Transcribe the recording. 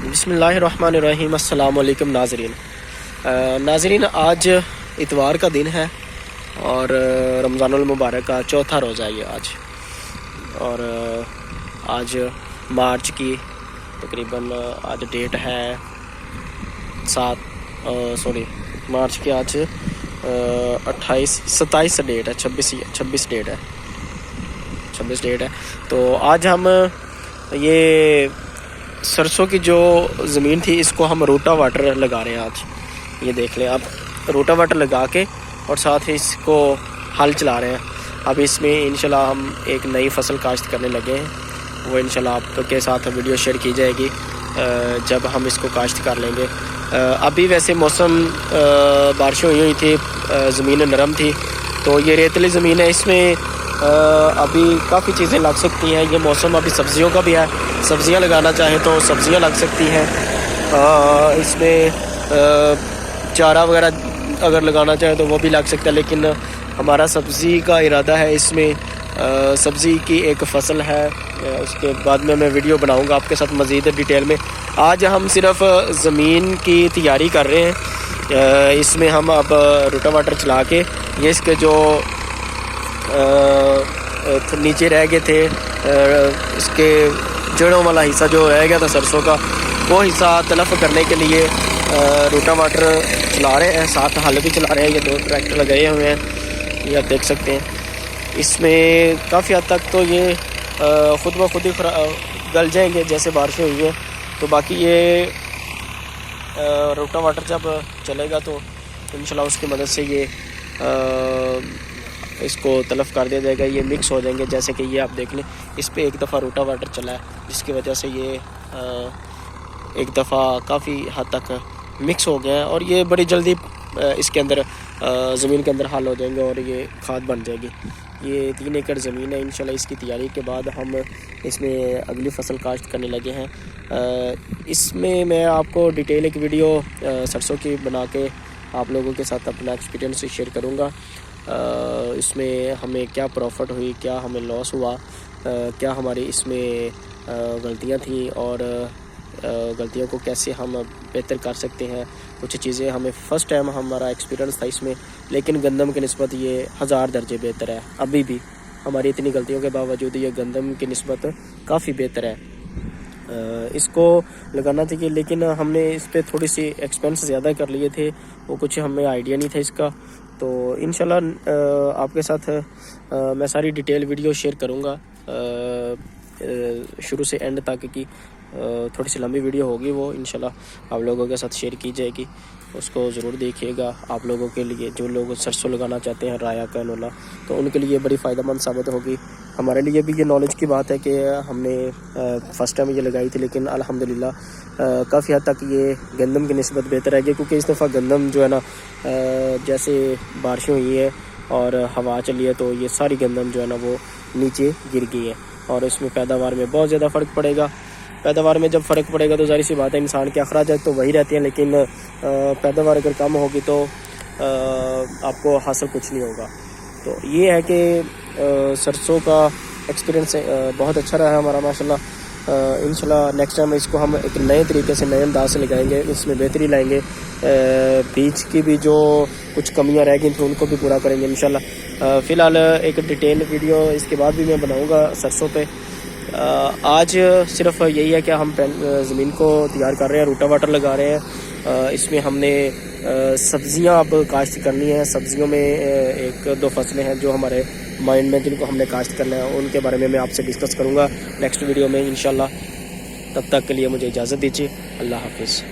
बिस्मिल्लाहिर्रहमानिर्रहीम। अस्सलाम वालेकुम नाज़रीन, आज इतवार का दिन है और रमज़ानुल मुबारक का चौथा रोज़ा है ये आज। और आज मार्च की तकरीबन आज डेट है मार्च की आज 27 डेट है, 26 डेट है। तो आज हम ये सरसों की जो ज़मीन थी इसको हम रोटा वाटर लगा रहे हैं आज। ये देख लें आप, रोटा वाटर लगा के और साथ ही इसको हल चला रहे हैं। अब इसमें इंशाल्लाह हम एक नई फसल काश्त करने लगे हैं, वो इंशाल्लाह आपके साथ वीडियो शेयर की जाएगी जब हम इसको काश्त कर लेंगे। अभी वैसे मौसम बारिशें हुई थी, ज़मीन नरम थी, तो ये रेतली ज़मीन है, इसमें अभी काफ़ी चीज़ें लग सकती हैं। ये मौसम अभी सब्ज़ियों का भी है, सब्ज़ियां लगाना चाहें तो सब्ज़ियां लग सकती हैं। इसमें चारा वगैरह अगर लगाना चाहें तो वो भी लग सकता है, लेकिन हमारा सब्ज़ी का इरादा है। इसमें सब्ज़ी की एक फ़सल है, उसके बाद में मैं वीडियो बनाऊंगा आपके साथ मज़ीद डिटेल में। आज हम सिर्फ ज़मीन की तैयारी कर रहे हैं। इसमें हम अब रोटावाटर चला के ये इसके जो नीचे रह गए थे, इसके जड़ों वाला हिस्सा जो रह गया था सरसों का, वो हिस्सा तलफ करने के लिए रोटावाटर चला रहे हैं, साथ हल भी चला रहे हैं। ये 2 ट्रैक्टर लगाए हुए हैं, ये आप देख सकते हैं। इसमें काफ़ी हद तक तो ये ख़ुद ब खुद ही गल जाएंगे जैसे बारिशें हुई हैं। तो बाकी ये रोटावाटर जब चलेगा तो इंशाल्लाह उसकी मदद से ये इसको तलफ कर दिया जाएगा, ये मिक्स हो जाएंगे। जैसे कि ये आप देख लें, इस पे एक दफ़ा रोटावाटर चला है, जिसकी वजह से ये एक दफ़ा काफ़ी हद तक मिक्स हो गया है और ये बड़ी जल्दी इसके अंदर ज़मीन के अंदर हल हो जाएंगे और ये खाद बन जाएगी। ये 3 एकड़ ज़मीन है। इंशाल्लाह इसकी तैयारी के बाद हम इसमें अगली फ़सल काश्त करने लगे हैं। इसमें मैं आपको डिटेल एक वीडियो सरसों की बना के आप लोगों के साथ अपना एक्सपीरियंस शेयर करूँगा। इसमें हमें क्या प्रॉफिट हुई, क्या हमें लॉस हुआ, क्या हमारी इसमें गलतियां थी और गलतियों को कैसे हम बेहतर कर सकते हैं। कुछ चीज़ें हमें फ़र्स्ट टाइम हमारा एक्सपीरियंस था इसमें, लेकिन गंदम की निस्बत ये 1000 दर्जे बेहतर है। अभी भी हमारी इतनी गलतियों के बावजूद ये गंदम की निस्बत काफ़ी बेहतर है। इसको लगाना चाहिए, लेकिन हमने इस पर थोड़ी सी एक्सपेंस ज़्यादा कर लिए थे, वो कुछ हमें आइडिया नहीं था इसका। तो इंशाल्लाह आपके साथ मैं सारी डिटेल वीडियो शेयर करूँगा शुरू से एंड तक की। थोड़ी सी लंबी वीडियो होगी, वो इंशाल्लाह आप लोगों के साथ शेयर की जाएगी, उसको ज़रूर देखिएगा। आप लोगों के लिए जो लोग सरसों लगाना चाहते हैं, राया कैनोला, तो उनके लिए बड़ी फ़ायदेमंद साबित होगी। हमारे लिए भी ये नॉलेज की बात है कि हमने फ़र्स्ट टाइम ये लगाई थी, लेकिन अल्हम्दुलिल्लाह काफ़ी हद तक ये गंदम की निस्बत बेहतर है, क्योंकि इस दफ़ा गंदम जो है ना, जैसे बारिशें हुई हैं और हवा चली है, तो ये सारी गंदम जो है ना वो नीचे गिर गई है और इसमें पैदावार में बहुत ज़्यादा फ़र्क पड़ेगा। पैदावार में जब फ़र्क पड़ेगा तो ज़ाहिर सी बात है इंसान के अखराजात तो वही रहते हैं, लेकिन पैदावार अगर कम होगी तो आपको हासिल कुछ नहीं होगा। तो ये है कि सरसों का एक्सपीरियंस बहुत अच्छा रहा है हमारा माशाल्लाह। इंशाल्लाह नेक्स्ट टाइम इसको हम एक नए तरीके से, नए अंदाज से लगाएंगे, इसमें बेहतरी लाएंगे। बीज की भी जो कुछ कमियां रह गई थी उनको भी पूरा करेंगे इंशाल्लाह। फ़िलहाल एक डिटेल वीडियो इसके बाद भी मैं बनाऊँगा सरसों पे। आज सिर्फ यही है कि हम ज़मीन को तैयार कर रहे हैं, रोटावाटर लगा रहे हैं। इसमें हमने सब्ज़ियां अब काश्त करनी है। सब्ज़ियों में 1-2 फसलें हैं जो हमारे माइंड में, जिनको हमने काश्त करना है, उनके बारे में मैं आपसे डिस्कस करूंगा नेक्स्ट वीडियो में इंशाल्लाह। तब तक के लिए मुझे इजाज़त दीजिए। अल्लाह हाफिज़।